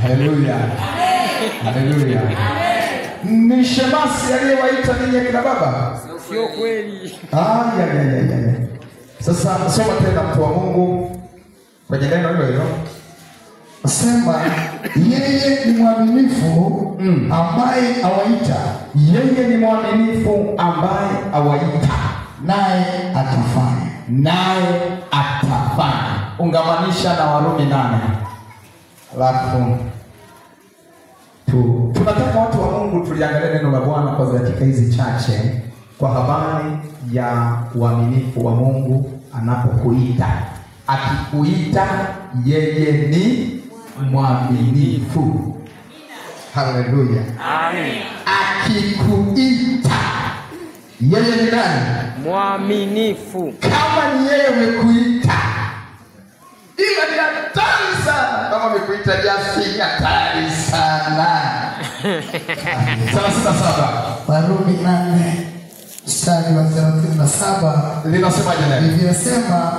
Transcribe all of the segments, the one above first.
Haleluya. Haleluya. Ni shemasi aliyewaita ninyi akina baba? Sio kweli. Ya. Sasa soma tena mtu wa Mungu kwenye neno hilo hilo. Sema yeye ni mwaminifu ambaye awaita. Yeye ni mwaminifu ambaye awaita, Naye atafanya. naye atafanya. Ungamanisha na Warumi 8. Alafu tunataka watu wa Mungu tuliangalia neno la Bwana kwa dakika hizi chache kwa habari ya uaminifu wa Mungu anapokuita. Akikuita yeye ni mwaminifu. Haleluya. Amen. Akikuita yeye ni nani? Mwaminifu. Kama ni yeye amekuita, ila ni hatari sana. Kama amekuita jasi, hatari sana. 37 Warumi 8 mstari wa 37 linasemaje neno? Ilivyosema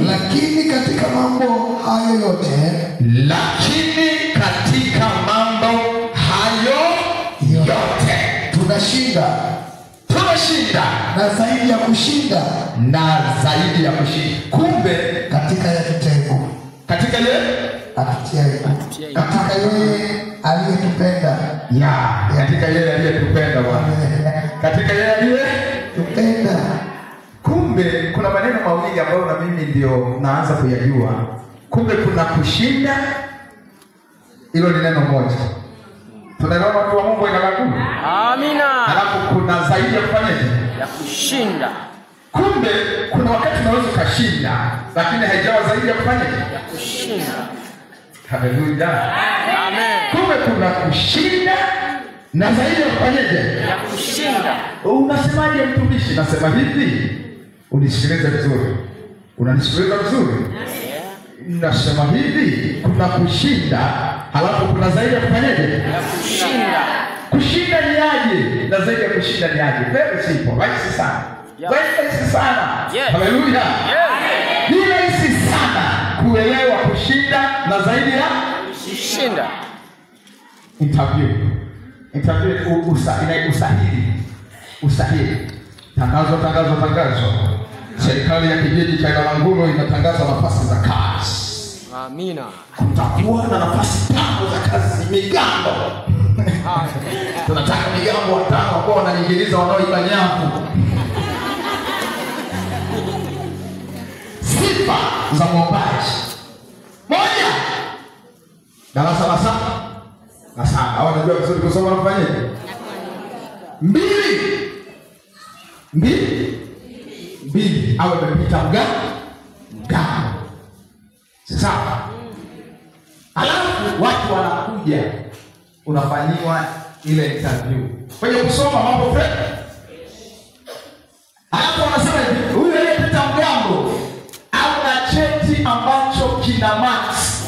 lakini katika mambo hayo yote, Lakini katika mambo hayo yote tunashinda na zaidi ya kushinda. Kumbe katika yatutego, katika yeye katika yeye aliyetupenda. katika yeye aliyetupenda Bwana. Katika yeye aliyetupenda. Kumbe kuna maneno mawili ambayo na mimi ndio naanza kuyajua. Kumbe kuna kushinda, hilo ni neno moja. Tunaelewa watu wa Mungu inalaku? Amina. Alafu kuna zaidi ya kufanyaje? Ya kushinda. Kumbe kuna wakati unaweza kushinda lakini haijawa zaidi ya kufanyaje? Ya kushinda. Haleluya. Amen. Kumbe kuna kushinda na zaidi ya kufanyaje? Ya kushinda. Unasemaje mtumishi? Nasema hivi. Unisikilize vizuri. Unanisikiliza vizuri? Nasema hivi, kuna kushinda, halafu kuna zaidi ya kufanyaje? Ya kushinda. Kushinda ni aje? Na zaidi ya kushinda ni aje? Very simple, rahisi sana. Rahisi sana. Yes. Haleluya. Yes. Ni rahisi sana kuelewa kushinda na zaidi ya Kushinda. interview. Usahili. Tangazo. Serikali ya kijiji cha Ilalanguro inatangaza nafasi za kazi. Amina. Kutakuwa na nafasi 5 za kazi migambo. Tunataka migambo 5 ambao wanaingiliza wanaoiba nyavu. Sifa za mwombaji. 1. Darasa la 7. Hao wanajua vizuri kusoma na kufanyaje? 2. Awe amepita mgao. Sawa. Alafu watu wanakuja, unafanyiwa ile interview. Kwenye kusoma mambo fresh. Alafu wanasema hivi, huyu aliyepita mgambo au na cheti ambacho kina max,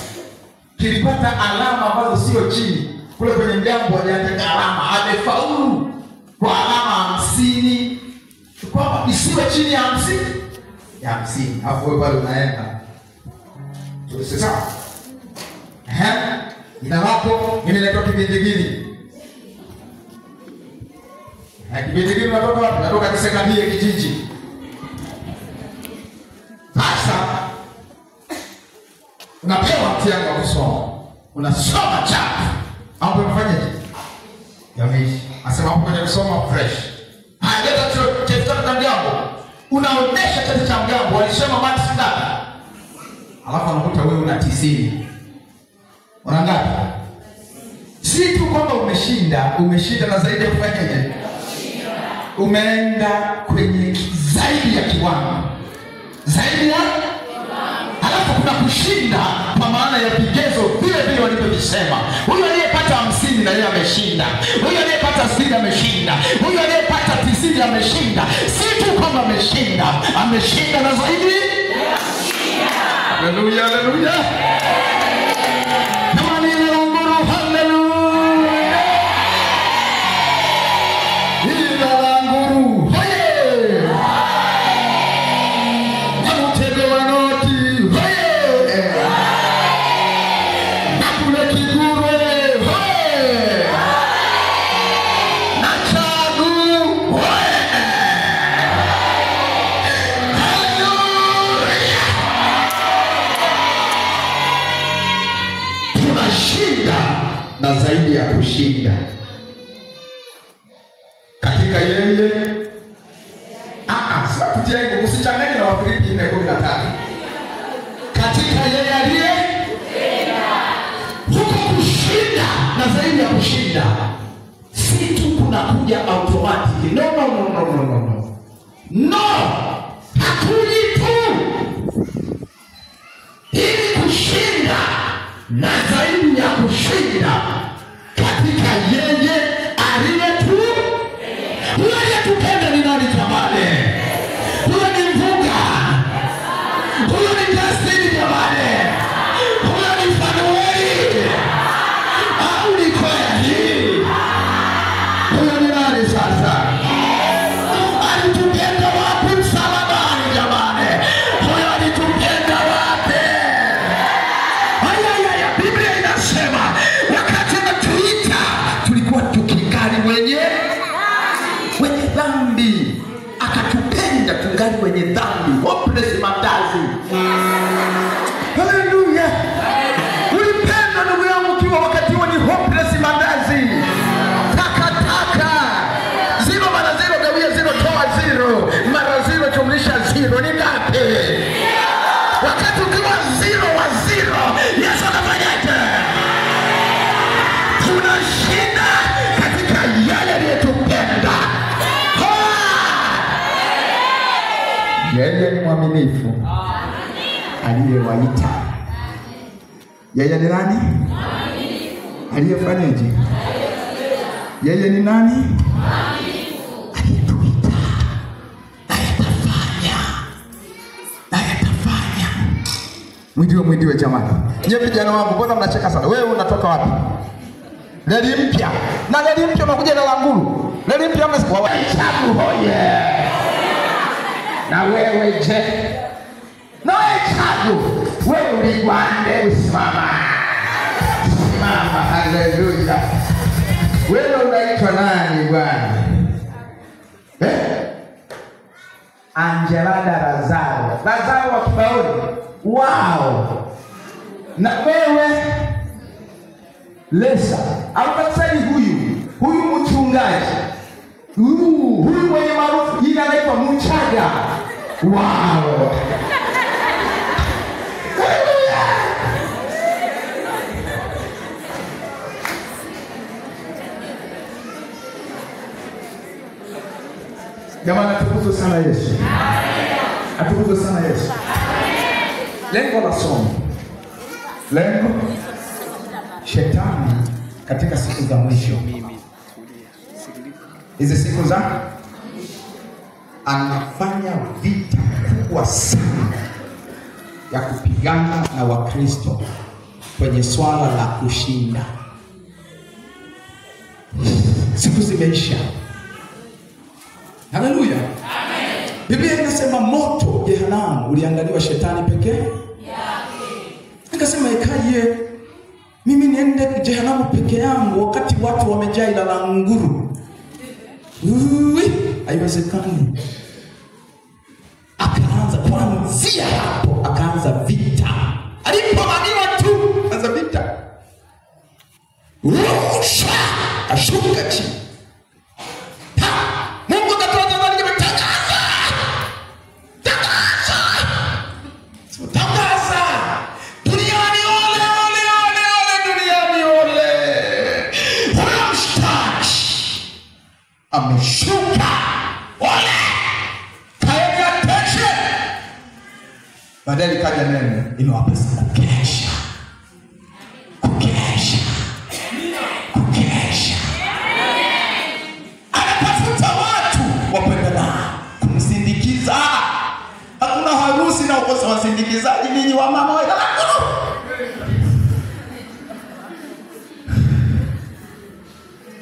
kilipata alama ambazo sio chini. Kule kwenye mgambo aliandika alama, amefaulu kwa alama 50. Kwamba isiwe chini ya 50. Ya 50. Hapo wewe pale unaenda. Sasa. Jina lako inaitwa Kibindigiri. Kibindigiri unatoka wapi? Natoka Kisekandie kijiji. Sasa unapewa mtihani wa kusoma. Unasoma chapu. Hapo unafanyaje? Yamishi. Asema hapo kwenye kusoma fresh. Leta cheti cha mgambo. Unaonesha cheti cha mgambo, walisema max ngapi? Alafu anakuta wewe una 90. Una ngapi? Si tu kwamba umeshinda na zaidi ya kufanyaje? Umeenda kwenye zaidi ya kiwango. Zaidi ya alafu kuna kushinda kwa maana ya vigezo vile walivyosema. Huyu aliyepata 50 na yeye ameshinda. Huyu aliyepata 60 ameshinda. Huyu aliyepata 90 ameshinda. Si tu kwamba ameshinda na zaidi. Haleluya, haleluya. Jamani, Ilalanguro, haleluya. Ilalanguro, hoye. Namutego wa noti, hoye. Nakule Kigurwe, na zaidi ya kushinda katika yeye. Sasa tujengo usichanganye na Wafilipi 4:13. Katika yeye aliye huko kushinda na zaidi ya kushinda. Si tu kunakuja automatic. No. Hakuji tu ili kushinda na zaidi ya kushinda katika yeye aliyetu. Huyo aliyetupenda ni nani jamani? Huyo ni Mvuka. Huyo ni Justin jamani. Huyo ni Fanueli. Au ni kweli? Huyo ni nani sasa? Alitupenda wapi msalabani jamani? Huyo alitupenda wapi? Haya, Biblia inasema wakati anatuita tulikuwa tukikali wenye dhambi, akatupenda tungali wenye dhambi. Hopeless mandazi. Hallelujah. Ulipenda ndugu yangu ukiwa wakati huo ni hopeless mandazi. Takataka. 0 mara 0 gawia 0 toa 0. Mara 0 jumlisha 0 ni ngapi? Wakati ukiwa 0 wa 0, Yesu anafanyaje? Tunashinda katika yale aliyotupenda. Yeye ni mwaminifu. Aliyewaita. Yeye ni nani? Mwaminifu. Aliyefanyaje? Yeye ni nani? Mwaminifu. Aliyetuita. Naye atafanya. Mwidiwe jamani. Nyie vijana wangu, mbona mnacheka sana? Wewe unatoka wapi? Leli mpya. Na leli mpya unakuja na Languru. Leli mpya umesikia chagu hoye. Na wewe je? Na wewe chagu. Wewe uligwande usimama. Simama, haleluya. Wewe unaitwa nani bwana? Angela Lazaro. Lazaro wa Kibaoni. Wow. Na wewe Lesa. Alipatani huyu mchungaji. Huyu mwenye maarufu jina anaitwa Mchaga. Wow. Jamani, atukuzwe sana Yesu. Atukuzwe sana Yesu. Lengo la somo. Lengo shetani katika siku za mwisho. Hizi siku za anafanya vita kubwa sana ya kupigana na Wakristo kwenye swala la kushinda. Siku zimeisha. Haleluya. Amen. Biblia inasema moto jehanamu uliandaliwa shetani pekee yake. Akasema ikaje mimi niende jehanamu peke yangu wakati watu wamejaa ila la nguru? Haiwezekani. Akaanza kuanzia hapo, akaanza vita. Alipomaliza tu anza vita. Rusha ashuka chini. Mungu akatoa zawadi kimetangaza. Tangaza. Duniani ole duniani ole. Huyo mshtaki ameshuka. Ole. Kaenda keshe. Baadaye kaja neno inawapa sana kesha. Anatafuta watu wapendana kumsindikiza. Hakuna harusi na ukosa wasindikizaji ninyi wa mama wa Languru.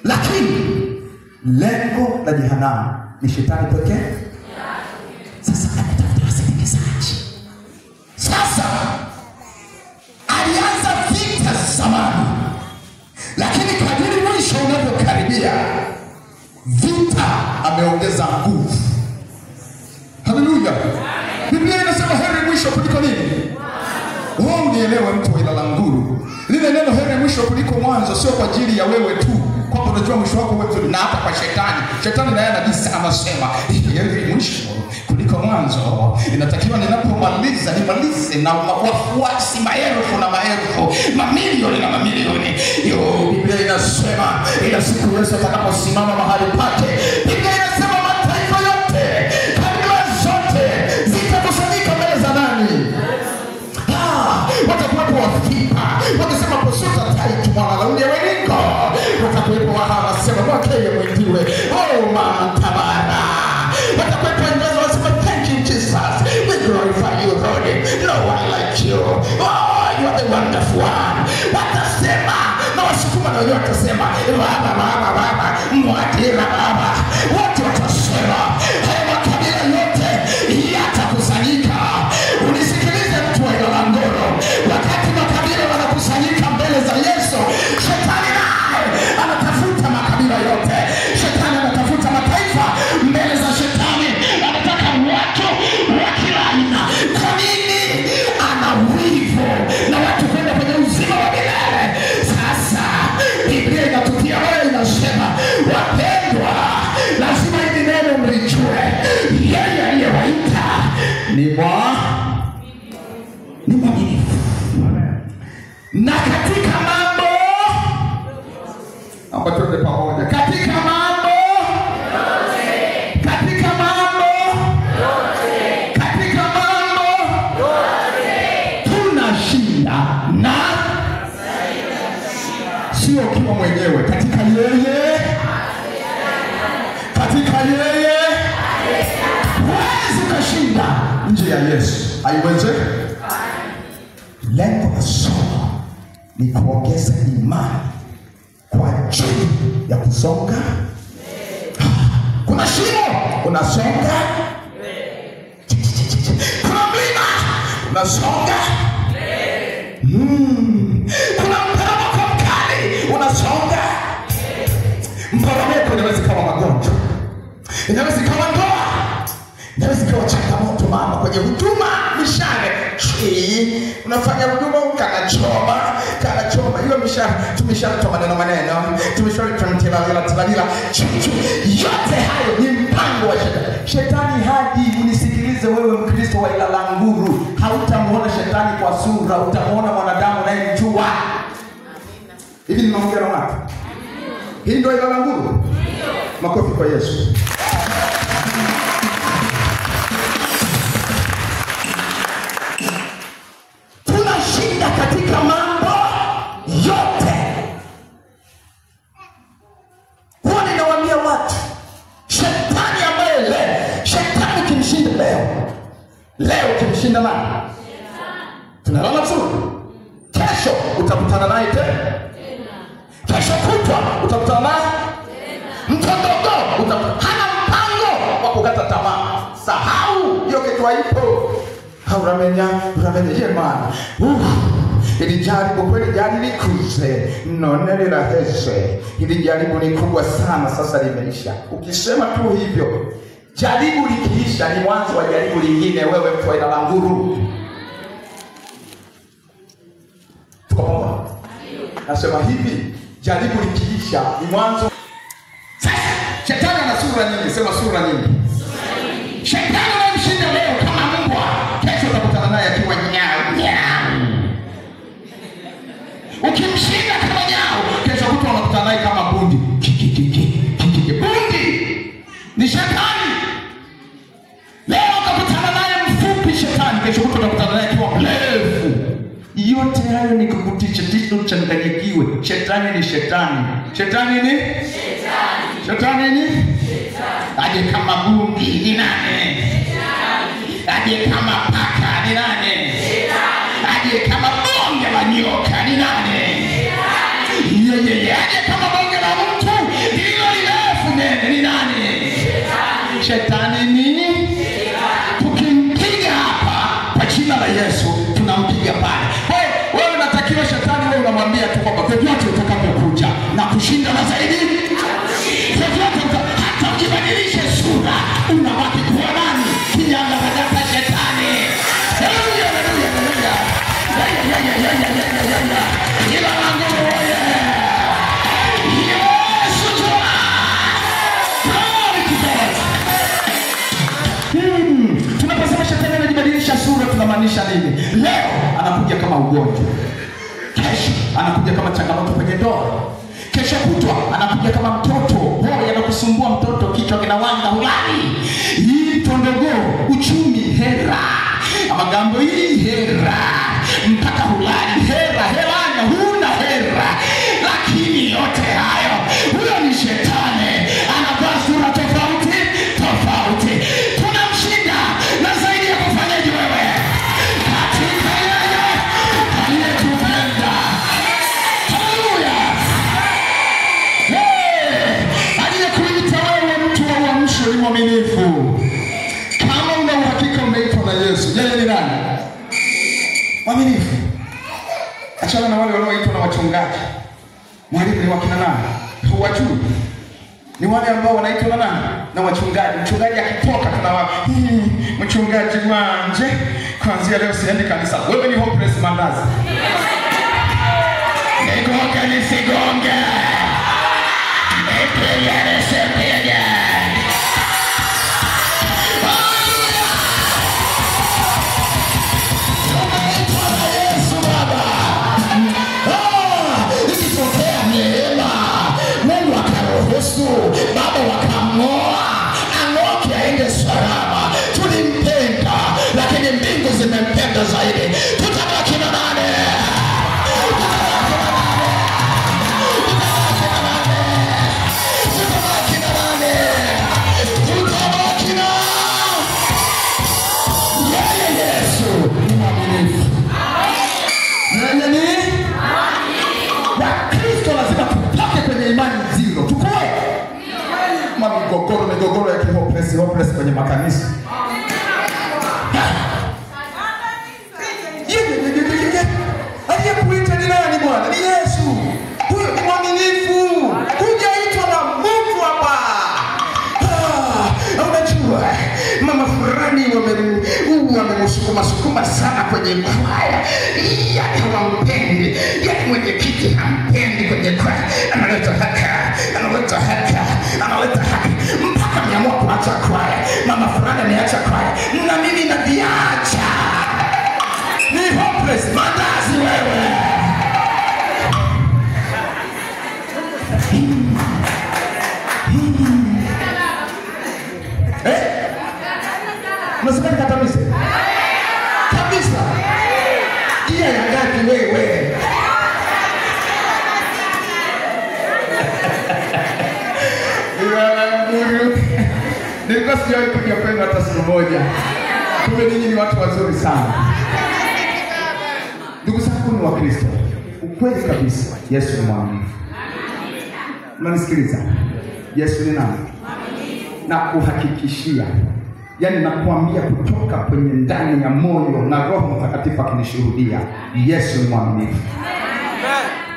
Lakini lengo la jehanamu ni shetani pekee. Sasa anatafuta wasindikizaji. Sasa alianza vita zamani, lakini kadiri mwisho unavyokaribia vita ameongeza nguvu. Haleluya. Biblia inasema heri mwisho kuliko nini? Unielewe mtu wa Ilala Nguru. Lile neno heri mwisho kuliko mwanzo sio kwa ajili ya wewe tu, kwamba unajua mwisho wako wewe, na hata kwa shetani. Shetani naye anasema heri mwisho kuliko mwanzo. Inatakiwa ninapomaliza nimalize na wafuasi maelfu na maelfu, mamilioni na mamilioni. Biblia inasema ila siku Yesu atakaposimama mahali pake, Biblia inasema mataifa yote, kabila zote zitakusanyika mbele za nani? Watakuwepo wafipa, wakisema posuta taitu mwana launi ya weningo. Watakuwepo wahala sema mwakeye mwendiwe, mama tabara. Watakuwepo ingazo wasema thank you Jesus, we glorify you Lord, no one like you, you are the wonderful one. Watasema na wasukuma na yote sema baba mwadira baba. Wote watasema haya makabila yote yatakusanyika. Unisikilize mtu wa Ilala Nguru, wakati makabila wanakusanyika mbele za Yesu, shetani naye anatafuta makabila yote. Shetani anatafuta mataifa mbele za shetani, anataka watu wa kila aina. Kwa nini? Ana wivu na watu kwenda kwenye uzima wa milele. Sasa Biblia inatutia moyo, inasema wapendwa, lazima hili neno mlijue, yeye aliyewaita ni mwaminifu. Na katika mambo tuende pamoja, katika mambo tunashinda, na sio ukiwa mwenyewe, katika yeye huwezi kushinda nje ya Yesu. Haiwezi. Lengo la somo ni kuongeza imani kwa ajili ya kusonga. Kuna shimo, unasonga. Kuna mlima, unasonga. Kuna mporomoko mkali, unasonga. Mporomoko inaweza kuwa magonjwa, inaweza kuwa ndoa, inaweza kuwa changamoto mama kwenye huduma, mishale. Unafanya huduma kanachoma. Hiyo tumesharitoa maneno. Tumesharitoa yote hayo ni mpango wa shetani. Shetani hadi unisikilize wewe Mkristo wa Ilala Nguru, hautamuona shetani kwa sura, utamuona mwanadamu anayemjua. Hivi ninaongea na watu. Hii ndio Ilala Nguru. Makofi kwa Yesu. Tunashinda katika mambo yote. Huwa ninawaambia watu, shetani ambaye shetani kimshinda leo kimshinda nani? Tunalala vizuri. Kesho utakutana naye tena. Kesho kutwa utakutana naye tena. Mtoto hana mpango wa kukata tamaa. Sahau hiyo kitu haipo. Uramenya yemana. Ili jaribu kweli jaribu likuze, none liraheze. Ili jaribu ni kubwa sana, sasa limeisha. Ukisema tu hivyo, jaribu likiisha ni mwanzo wa jaribu lingine. Wewe mtu wa Ilala Nguru, tuko pamoja? Nasema hivi, jaribu likiisha ni mwanzo. Sasa shetani ana sura nyingi, sema sura nyingi. Shetani anamshinda leo kama mbwa, kesho utakutana naye akiwa nyau. Ukimshinda kama nyau, kesho kutwa unakutana naye kama bundi. Bundi ni shetani. Leo utakutana naye mfupi shetani, kesho kutwa utakutana naye akiwa mrefu. Yote hayo ni kukutisha uchanganyikiwe. Shetani ni shetani. Shetani ni shetani. Shetani ni shetani. Aje kama bundi ni nani? Shetani. Aje kama paka ni nani? Shetani. Aje kama bonge la nyoka ni nani? Shetani. Yeye aje kama bonge la mtu hilo lirefu ni nani? Shetani. Shetani ni shetani. Tukimpiga hapa kwa jina la Yesu tunampiga pale. Wewe unatakiwa shetani, wewe unamwambia tu kwamba vyovyote utakavyokuja na kushinda na zaidi. Vyovyote hata ukibadilisha sura unabaki kuwa nani? Kinyanga badala shetani. Haleluya, haleluya, haleluya. inamaanisha nini? Leo anakuja kama ugonjwa, kesho anakuja kama changamoto kwenye ndoa, kesho kutwa anakuja kama mtoto hoi anakusumbua, mtoto kichwa kinawanga hulali, hii tondogo, uchumi, hera, amagambo hii hera, mpaka hulali, hera, helanya, huna hera. Lakini yote hayo, huyo ni shetani, anavaa sura tofauti tofauti. Tunamshinda na zaidi ya kufanyaje wewe, katika yeye aliyetupenda. Haleluya. Aliyekuita wewe mtu wa uamsho ni mwaminifu. Kama una uhakika umeitwa na Yesu, yeye ni nani? Mwaminifu. Achana na wale wanaoitwa na wachungaji. Mwalimu ni wakina nani? Huwajui. Ni wale ambao wanaitwa na nani? Na wachungaji. Mchungaji akitoka tunawa mchungaji wanje, kuanzia leo siendi kanisa. Wewe ni hopeless mandazi. Nigonge nisigonge. Nipige nisipige. Baba wakamwoa ang'oke aende salama. Tulimpenda lakini mbingu zimempenda zaidi. Tutabaki na nane. Tutabaki na yeye. Yesu ni mwaminifu. Yeye ni Wakristo lazima tutoke kwenye imani zero. Tukoe migogoro ya hopeless kwenye makanisa. Aliyekuita ni nani bwana? Ni Yesu. Huyo ni mwaminifu. Hujaitwa na Mungu hapa. Unajua mama fulani wamemsukuma sana kwenye kwaya. Hawampendi. Mwenyekiti hampendi kwenye kwaya. Analeta haka. Mpaka ameamua kuacha kwaya. Mama fulani ameacha kwaya. Na mimi naviacha. Ni hopeless mandazi wewe. Unasema nikatamise? Kabisa. Iya ya gani wewe? Nilikuwa sijawahi kuja kwenu hata siku moja. Kumbe ninyi ni watu wazuri sana. Ndugu zangu ni Wakristo. Ukweli kabisa, Yesu ni mwaminifu. Unanisikiliza? Yesu ni nani? Na kuhakikishia, yani nakuambia kutoka kwenye ndani ya moyo na Roho Mtakatifu akinishuhudia, Yesu ni mwaminifu.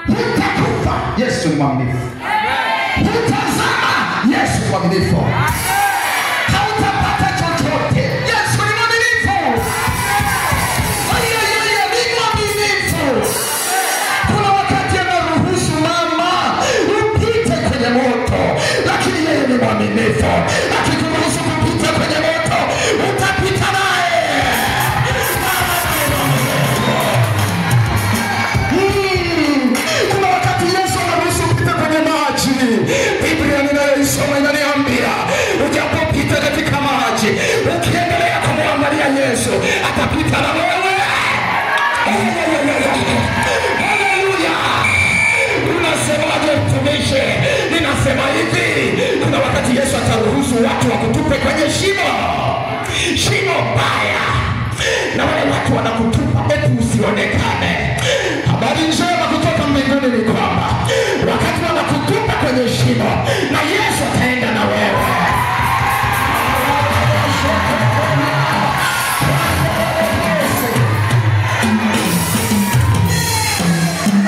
Hutakufa, Yesu ni mwaminifu. Hutazama, Yesu ni mwaminifu. Hautapata chochote, Yesu ni mwaminifu. Ni mwaminifu. Kuna wakati anaruhusu mama upite kwenye moto, lakini yeye ni mwaminifu. Akikuruhusu kupita kwenye moto, utapita naye. Kuna wakati Yesu anaruhusu kupita kwenye maji. Biblia ninayoisoma inaniambia, ujapopita katika maji, ukiendelea kumwangalia Yesu, atapita na wewe. Haleluya. Unasemaje mtumishi? Ninasema hivi, kuna wakati Yesu ataruhusu watu wakutupe kwenye shimo baya, na wale watu wanakutupa eti usionekane. Habari njema kutoka mbinguni ni kwamba wakati wanakutupa kwenye shimo, na Yesu ataenda na wewe.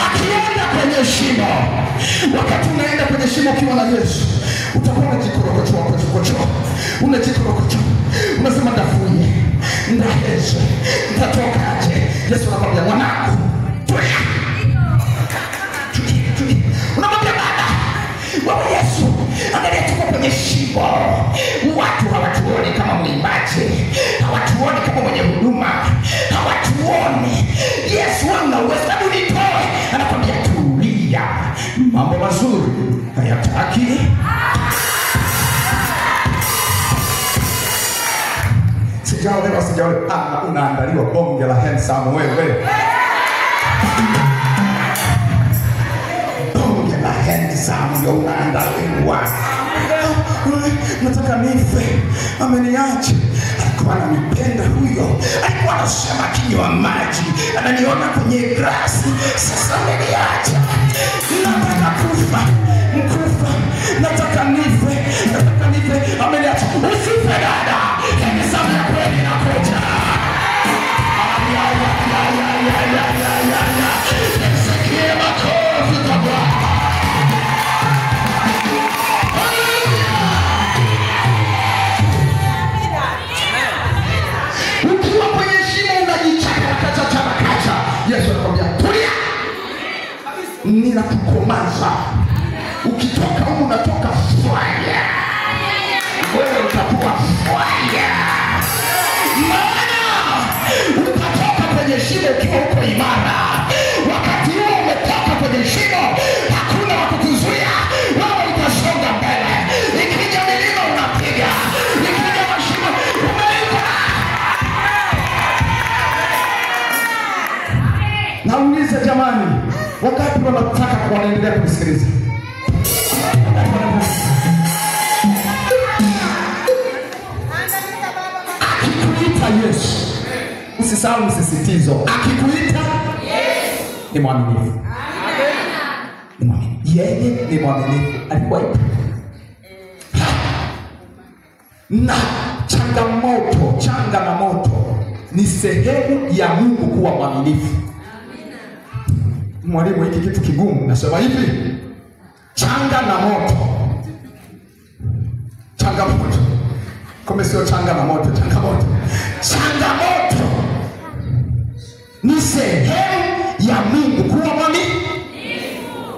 Akienda kwenye shimo, wakati unaenda kwenye shimo ukiwa na Yesu, utakuwa unajikorokochoa. Unajikorokochoa. Unasema ndafunye, ndaheze, ndatokaje. Yesu anakwambia mwanangu, tulia. Unamwambia baba, wewe Yesu, angalia tuko kwenye shimo. Watu hawatuoni kama mwimbaji, hawatuoni kama mwenye huduma, hawatuoni. Yesu wana uwezo, hebu nitoe. Anakwambia tulia, mambo mazuri hayataki. Sijaelewa. Unaandaliwa bonge la handsome wewe. Bonge la handsome ndio unaandaliwa. Nataka nife, ameniacha. Alikuwa ananipenda huyo, alikuwa anasema kinywa maji, ananiona kwenye grasi, sasa ameniacha. Nataka kufa, nataka nife, ameniacha. Usife dada, handsome ya kweli inakuja. Sikia makofi kwa Bwana. Ukiwa kwenye shimo unajichakacha. Yesu anakuambia tulia, ninakukomaza. Ukitoka huko unatoka fire, wewe utakuwa fire. Maana utatoka kwenye shimo ukiwa uko imara. Wakati huo umetoka kwenye shimo, hakuna wa kukuzuia. Wewe utasonga mbele. Ikija milima unapiga, ikija mashimo umeiva. Nauliza jamani, wakati wanataka kuendelea kusikiliza? Akikuita Yesu, usisahau msisitizo. Akikuita Yesu, ni mwaminifu. Amen. Yeye ni mwaminifu. Alikuwa hivi. Na changamoto ni sehemu ya Mungu kuwa mwaminifu. Mwalimu, hiki kitu kigumu. Nasema hivi, changamoto kumbe sio changamoto ni sehemu ya Mungu kuwa mwaminifu.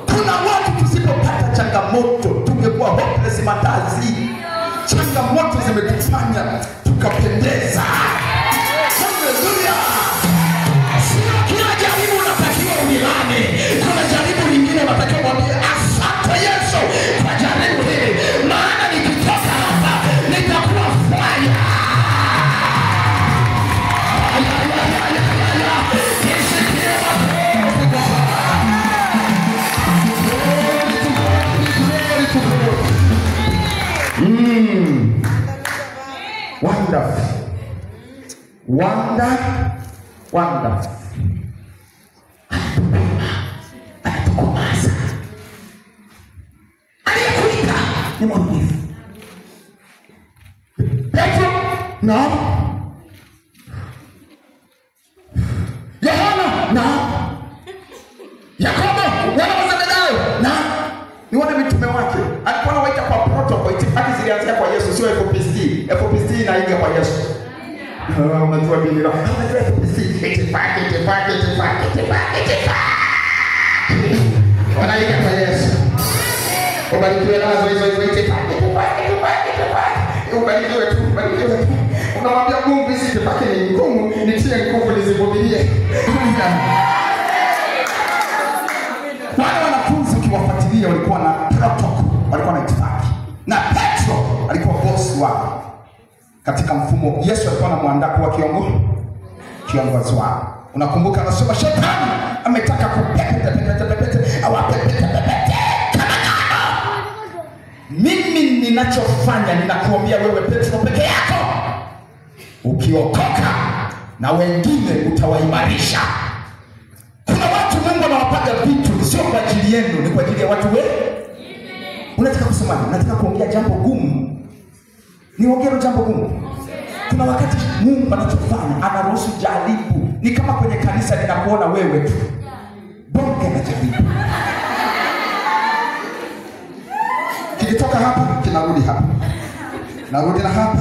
Kuna watu tusipopata changamoto tungekuwa hopeless matazi. Changamoto zimetufanya tukapendeza. Haleluya. Sio kila jaribu unatakiwa umilane. Kuna jaribu lingine unatakiwa mwambie asante Yesu kwa jaribu hili, maana nikitoka hapa nitakuwa fire. Wonderful. Anatukomaza. Aliyekuita ni mwaminifu. Petro, no. Yohana, no. Yakobo, wana wa Zebedayo, no. Ni wana mitume wake. Alikuwa anawaita kwa protocol. Itifaki zilianzia kwa Yesu, sio FPC. FPC inaiga kwa Yesu. Unajua bila wanaiga kwa Yesu. Ubarikiwe nazo hizo ubarikiwe tu. Unamwambia Mungu hizi itifaki ni ngumu, nitie nguvu nizivumilie. Wale wanafunzi ukiwafuatilia walikuwa na protocol, walikuwa na itifaki. Na Petro alikuwa boss wao. Katika mfumo Yesu alikuwa anamwandaa kuwa kiongozi wao. Unakumbuka anasema shetani ametaka kupepete mimi ninachofanya ninakuambia wewe Petro peke yako. Ukiokoka na wengine utawaimarisha. Kuna watu Mungu anawapaga vitu sio kwa ajili yenu, ni kwa ajili ya watu wewe. Unataka kusema nataka kuongea jambo gumu. Niongee jambo gumu. Kuna wakati Mungu anachofanya anaruhusu jaribu. Ni kama kwenye kanisa ninakuona wewe tu. Bonge na jaribu. Kilitoka hapa kinarudi hapa. Narudi na hapa.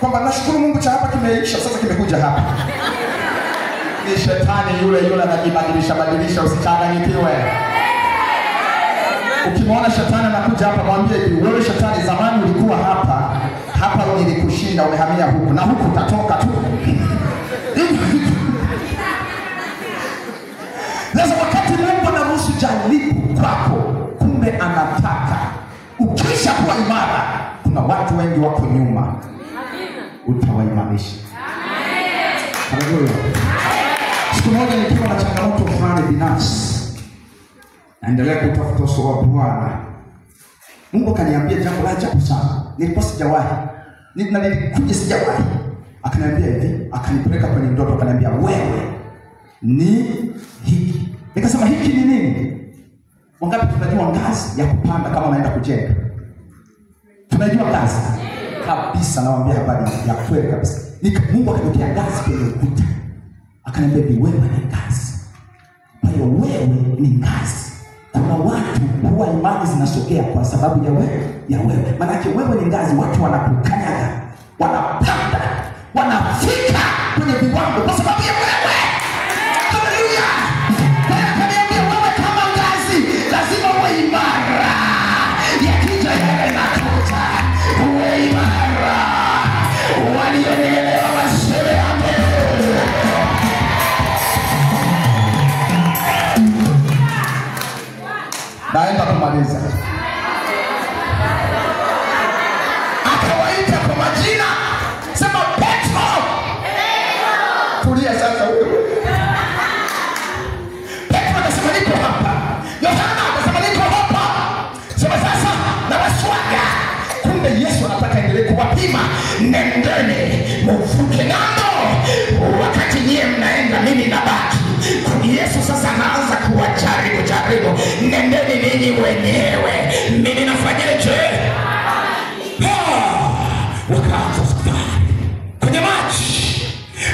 Kwamba nashukuru Mungu cha hapa kimeisha, sasa kimekuja hapa. Ni shetani yule anajibadilisha usichanganyikiwe. Ukimwona shetani anakuja hapa, mwambie hivi, wewe shetani, zamani ulikuwa hapa, hapa nilikushinda, umehamia huku na huku utatoka tu. Sasa wakati Mungu anaruhusu jaribu kwako, kumbe anataka ukisha kuwa imara, kuna watu wengi wako nyuma, utawaimarisha. Haleluya. Siku moja nikiwa na changamoto fulani binafsi, naendelea kutafuta uso wa Bwana, Mungu kaniambia jambo la ajabu sana. Nilikuwa sijawahi, nilikuja sijawahi. Akaniambia hivi, akanipeleka kwenye ndoto, akaniambia wewe ni hiki. Nikasema hiki ni nini? Wangapi tunajua ngazi ya kupanda kama unaenda kujenga? Tunajua ngazi kabisa, nawaambia habari ya kweli kabisa. Mungu akaniwekea ngazi kwenye ukuta, akaniambia hivi, wewe ni ngazi. Kwa hiyo wewe ni ngazi. Kuna watu huwa imani zinasogea kwa sababu ya wewe. Maana yake wewe ni ngazi, watu wanakukanyaga, wanapanda, wanafika kwenye viwango kwa sababu ya wewe. Haleluya. Kwa hiyo akaniambia wewe kama ngazi lazima uwe imara. Yakija yale nakuta, uwe imara. Walionielewa waseme amen. Naenda kumaliza. Akawaita kwa majina. Sema Petro. Tulia sasa wewe. Petro akasema niko hapa. Yohana akasema niko hapa. Sema sasa na waswaga. Kumbe Yesu anataka endelee kuwapima. Nendeni mvuke ng'ambo. Wakati nyie mnaenda mimi nabaki. Yesu sasa anaanza kuwajaribu. Nendeni ninyi wenyewe, mimi nafanyaje? Wakaanza safari kwenye maji.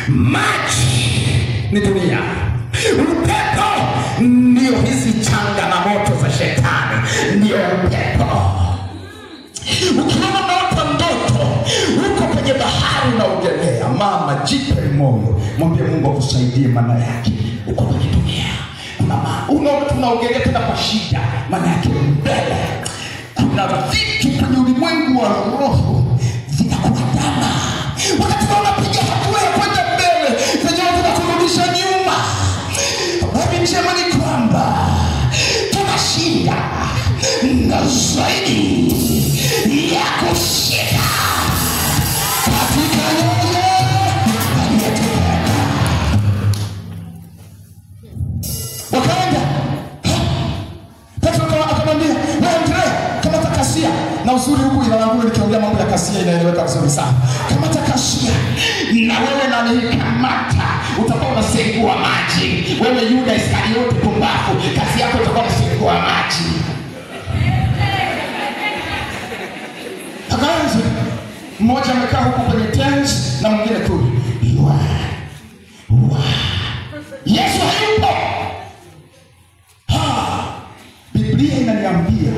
Maji ni dunia, upepo ndio hizi changamoto za shetani, ndio upepo. Ukiona unaota ndoto uko kwenye bahari unaogelea, mama jipe moyo, mwambie Mungu akusaidie. Maana yake uko kwenye dunia, tunaogelea tena kwa shida. Maana yake mbele kuna vitu kwenye ulimwengu wa roho vinakuandama. Wakati unapiga hatua ya kwenda mbele, zenyewe zinakurudisha nyuma. Habari njema ni kwamba tunashinda na zaidi ya kushinda katika yeye aliyetupenda. Wakaenda. Petro akamwambia, wewe Andrea, kama takasia. Na uzuri huku inalangu nikiongea mambo ya kasia inaeleweka vizuri sana. Kama takasia na wewe na nikamata, utakuwa unasengua maji. Wewe Yuda Iskariote pumbafu, kazi yako utakuwa unasengua maji. Akaanza. Mmoja amekaa huku kwenye tent na mwingine kule. Yesu hayupo. Biblia inaniambia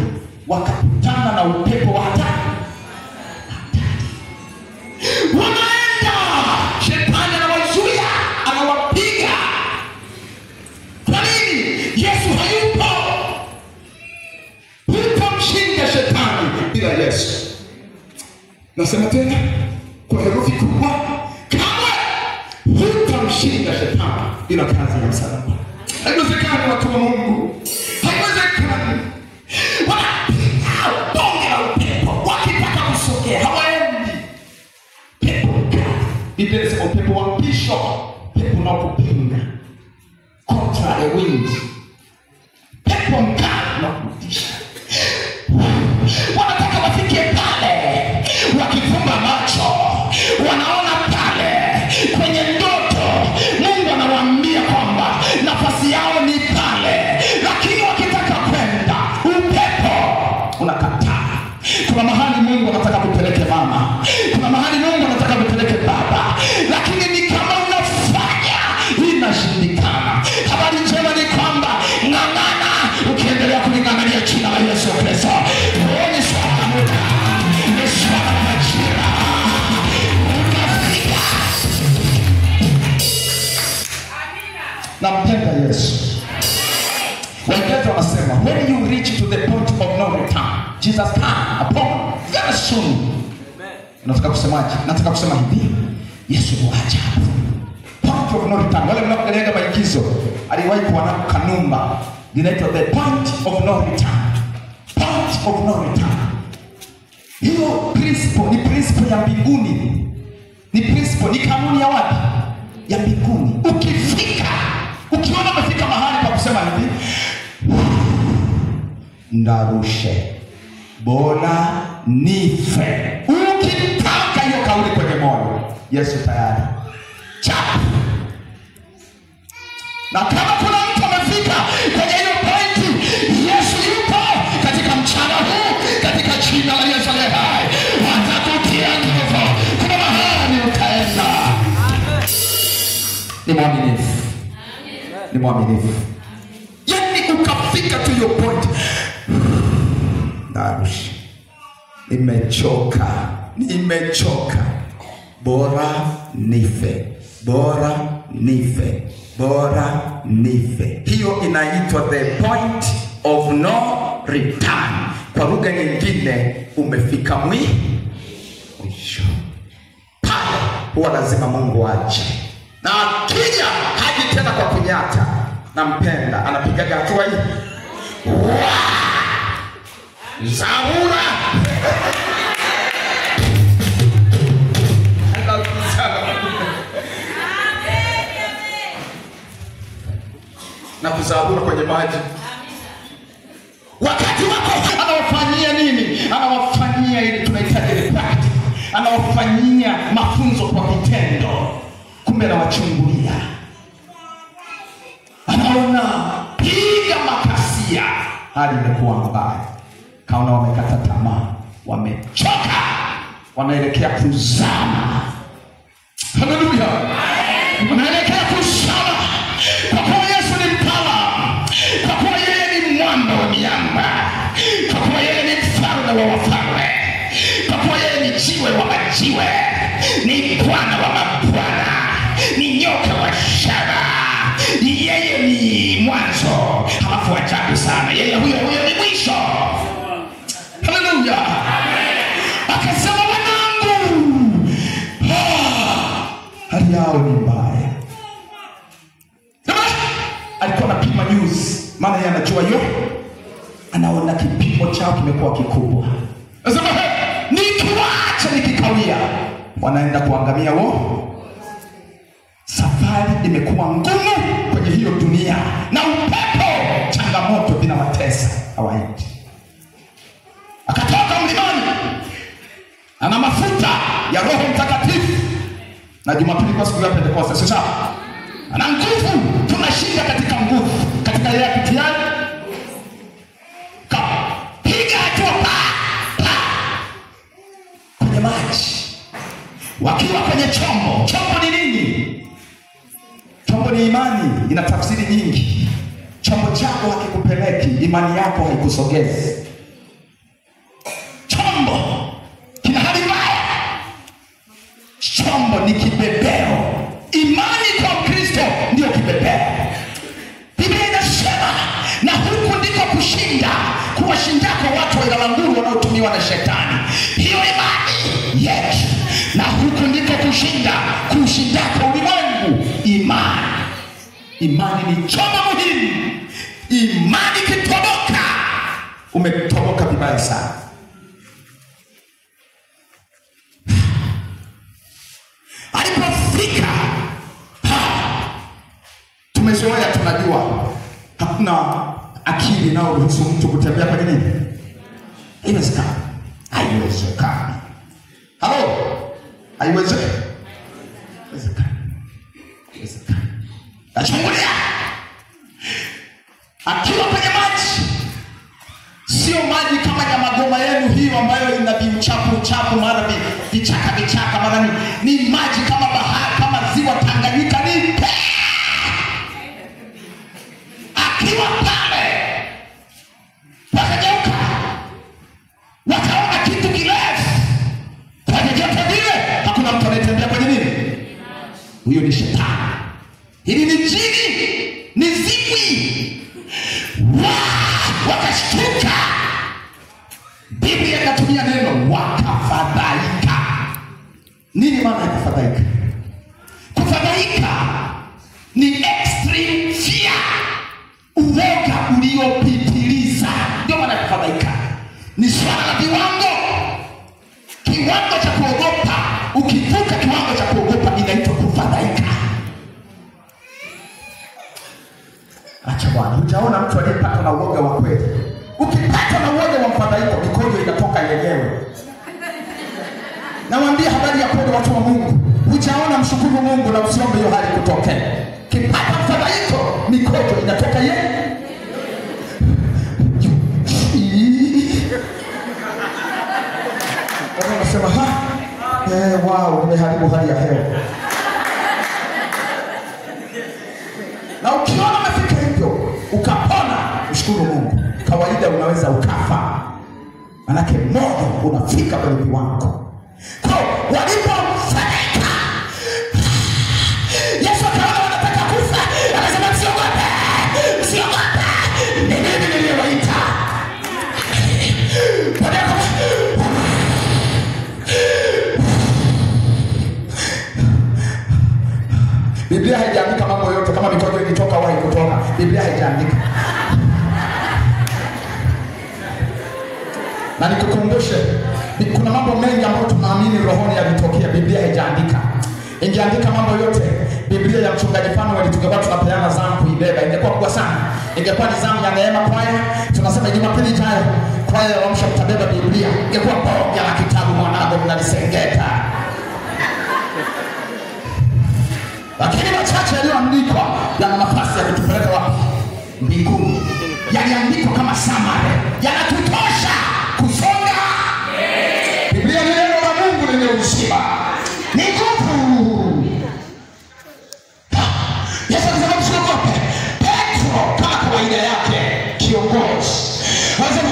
wakakutana na upepo wa hatari. Wanaenda, shetani anawazuia, anawapiga. Kwa nini? Yesu hayupo. Hutamshinda shetani bila Yesu. Nasema tena kwa herufi kubwa, kamwe hutamshinda shetani bila kazi ya msalaba. Haiwezekani watu wa Mungu. Haiwezekani. Wanapiga bonge la upepo, wakitaka kusogea hawaendi. Pepo mkali. Biblia inasema upepo wa pisho, pepo unaokupinga. Contrary wind. Pepo mkali unakutisha. Wanataka wafike pale, wakifumba macho, wanaona pale kwenye ndoto Mungu anawaambia kwamba nafasi yao ni pale, lakini wakitaka kwenda upepo unakataa. Kuna mahali Mungu anataka kupeleke mama, kuna mahali Mungu anataka kupeleke baba, lakini ni kama unafanya inashindikana. Habari njema ni kwamba ng'ang'ana, ukiendelea kuling'ang'ania jina la Yesu Kristo. Ni swala muda, ni swala majira. Unafika. Nampenda Yesu. Waingereza wanasema when you reach to the point of Jesus come upon very soon. Nataka kusemaje? Nataka kusema hivi, Yesu ni ajabu. Point of no return. Wale mnaoangalia maigizo, aliwahi kuwa na kanumba linaitwa the point of no return. Point of no return. Hiyo principle ni principle ya mbinguni. Ni principle, ni kanuni ya wapi? Ya mbinguni. Ukiona umefika mahali pa kusema hivi, ndarushe, bora nife. Ukitaka hiyo kauli kwenye moyo, Yesu tayari. Chapu. Na kama kuna mtu amefika kwenye hiyo pointi, Yesu yupo katika mchana huu, katika jina la Yesu aliye hai. Atakutia nguvu. Kuna mahali utaenda. Ni mwaminifu. Ni mwaminifu. Yani ukafika to your point. Narushi. Nimechoka. Bora nife. Hiyo inaitwa the point of no return. Kwa lugha nyingine, umefika mwisho. Pale huwa lazima Mungu aje. Na akija haji tena kwa kunyata. Nampenda, anapigaga hatua hii. Zabura. Na kuzabura kwenye maji. Wakati wako anawafanyia nini? Anawafanyia ili tunahitaji ile practice. Anawafanyia mafunzo kwa vitendo. Kumbe anawachungulia. Anaona piga makasia. Hali imekuwa mbaya. Kaona wamekata tamaa, wamechoka, wanaelekea kuzama. Haleluya. Wanaelekea kuzama. Kwa kuwa Yesu ni mtaalamu, kwa kuwa yeye ni mwamba wa miamba, kwa kuwa yeye ni mfalme wa wafalme, kwa kuwa yeye ni jiwe wa majiwe, ni Bwana wa mabwana, ni nyoka wa shaba. Yeye ni mwanzo, halafu ajabu sana. Yeye huyo ni mwisho. Haleluya. Akasema wanangu, hali yao ni mbaya. Alikuwa anapima news, maana yeye anajua hiyo. Anaona kipimo chao kimekuwa kikubwa. Anasema nikiwacha nikikawia, wanaenda kuangamia wao. Safari imekuwa ngumu kwenye hiyo dunia, na upepo, changamoto vinawatesa, hawaendi. Akatoka mlimani, ana mafuta ya Roho Mtakatifu. Na Jumapili kwa siku ya Pentekoste, sasa ana nguvu. Tunashinda katika nguvu, katika ile kitiani. Piga hatua kwenye maji. Wakiwa kwenye chombo. Chombo ni nini? Chombo ni imani, ina tafsiri nyingi. Chombo chako hakikupeleki, imani yako haikusogezi. Chombo kina hali mbaya. Chombo ni kibebeo. Imani kwa Kristo ndio kibebeo. Biblia inasema, na huku ndiko kushinda, kuwashindako watu wa Ilanguru wanaotumiwa na shetani. Hiyo imani yetu. Na huku ndiko kushinda, kushindako ulimwengu. Imani ni chombo muhimu. Imani kitoboka, umetoboka vibaya sana. Alipofika, tumezoea, tunajua hakuna akili inayoruhusu mtu kutembea kwenye nini. Inawezekana? Haiwezekani. Halo? Haiwezekani? Haiwezekani. Nachungulia. Akiwa kwenye maji. Sio maji kama ya magoma yenu hiyo ambayo ina vichafu mara vichaka mara ni maji kama bahari, kama ziwa Tanganyika. Ni akiwa pale, wakageuka, wakaona kitu kirefu. Wakageuka vile, hakuna mtu anayetembea kwenye nini. Huyo ni shetani. Hili ni jini, ni zimwi. Wakashtuka. Nini maana ya kufadhaika? Kufadhaika ni extreme fear, uoga uliopitiliza. Ndio maana ya kufadhaika. Ni swala la kiwango cha kuogopa. Ukivuka kiwango cha kuogopa inaitwa kufadhaika. Acha bwana, hujaona mtu aliyepata na uoga wa kweli. Ukipata na uoga wa mfadhaiko, mikojo inatoka yenyewe. Nawaambia habari ya kweli watu wa Mungu. Hujaona, mshukuru Mungu na usiombe hiyo hali kutokea. Kipata mfadhaiko, mikojo inatoka yenyewe. Unasema wow, nimeharibu hali ya hewa. Na ukiona umefika hivyo, ukapona, mshukuru Mungu. Kawaida unaweza ukafa. Manake moyo unafika kwenye viwango. Kwa walipofadhaika, Yesu akaona wanataka kufa, akasema msiogope. Ni mimi niliyewaita. Biblia haijaandika mambo yote kama mikojo ilitoka wahi kutoka. Biblia haijaandika. Na nikukumbushe, kuna mambo mengi ambayo tunaamini rohoni yalitokea. Biblia haijaandika. Ingeandika mambo yote, Biblia ya mchungaji Fanuel tungekuwa tunapeana zamu kuibeba. Ingekuwa kubwa sana. Ingekuwa ni zamu ya Neema kwaya. Tunasema Jumapili ijayo kwaya ya Amsha mtabeba Biblia. Ingekuwa bonge la kitabu mwanangu mnalisengeta. Lakini machache yaliyoandikwa yana nafasi ya kutupeleka wapi? Mbinguni. Yaliandikwa kama summary. Yanatutosha kusonga. Biblia ni neno la Mungu lenye uzima. Ni nguvu. Yesu alisema msiogope. Petro kama kawaida yake kiongozi. Anasema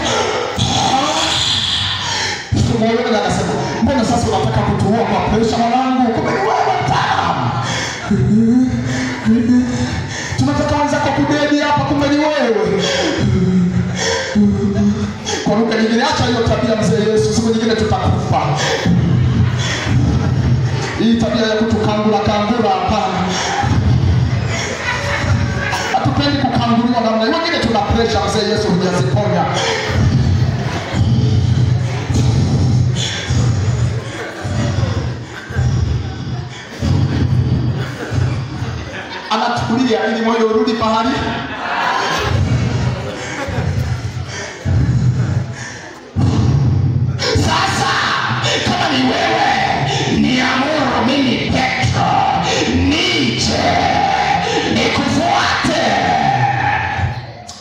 Mungu anasema, mbona sasa unataka kutuua kwa presha mwanangu? Kumbe ni wewe mtaalamu. Tunataka wenzako kudedi hapa, kumbe ni wewe. Kwa lugha nyingine, acha hiyo tabia mzee Yesu, siku nyingine tutakufa. Hii tabia ya kutukangula hapana. Hatupendi kukanguliwa namna hiyo. Wengine tuna pressure mzee Yesu hujaziponya. Anatukulia ili moyo urudi pahali. Sasa kama ni wewe, niamuru mimi Petro nije nikufuate.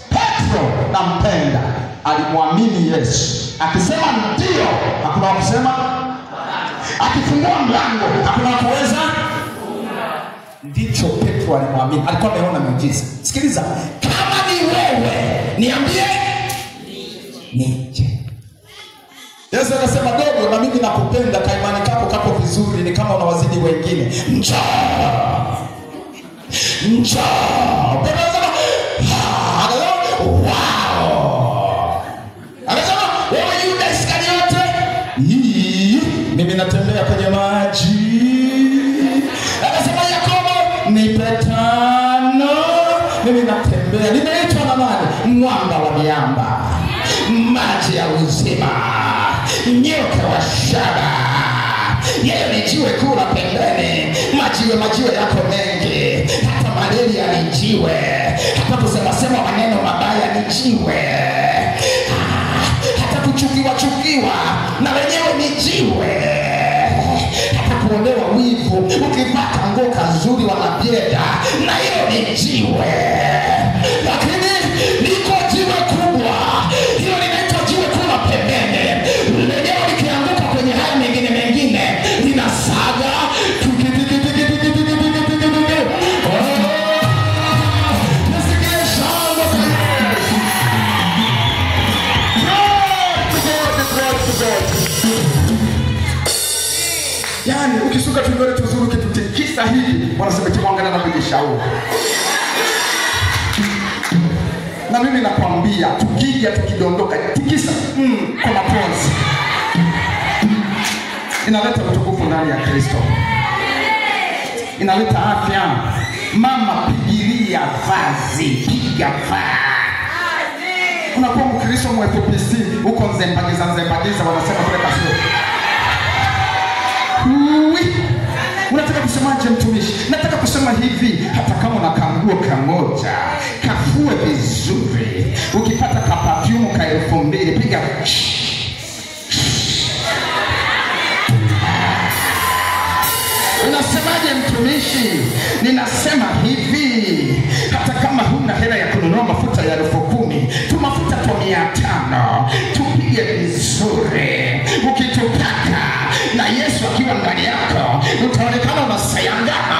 Petro nampenda, alimwamini Yesu. Akisema ndio, hakuna kusema. Akifungua mlango, hakuna kuweza. Ndicho Petro alimwamini. Alikuwa ameona muujiza. Sikiliza, kama ni wewe, niambie nije. Yesu anasema dogo, na mimi nakupenda, kaimani kako kapo vizuri, ni kama unawazidi wengine. Njoo. Petro anasema, wow. Anasema, wewe Yuda Iskariote, mimi natembea kwenye maji. Anasema Yakobo, nipe 5. Mimi natembea, nimeitwa na nani? Mwamba wa miamba, maji ya uzima, nyoka wa shaba. Yeye ni jiwe kuu la pembeni. Majiwe yako mengi. Hata malaria ni jiwe. Hata kusema maneno mabaya ni jiwe. Hata kuchukiwa na wenyewe ni jiwe. Hata kuonewa wivu, ukipata nguo nzuri wanabieda, na hiyo ni jiwe. Lakini liko jiwe kubwa, hilo linaitwa jiwe kuu la pembeni. Lenyewe likianguka kwenye haya mengine linasaga. Yani ukisuka tumbele tuzuru kitutikisa hivi, wanasema kimwangalia na kujishauri. Na mimi nakwambia, tukija tukidondoka tikisa kwa maponzi. inaleta utukufu ndani ya Kristo, inaleta afya. Mama, pigilia vazi, piga vazi. Unakuwa Mkristo mwepesi uko nzembagiza wanasema kule kasio. Unataka kusemaje mtumishi? Nataka kusema hivi, hata kama una kanguo kamoja, kafue vizuri. Ukipata kapafyumu ka 2000, piga. Unasemaje mtumishi? Ninasema hivi, hata kama huna hela ya kununua mafuta ya 10,000, tu mafuta kwa 500, tupige vizuri. Ukitupaka na Yesu akiwa ndani yako, utaonekana unasayangana.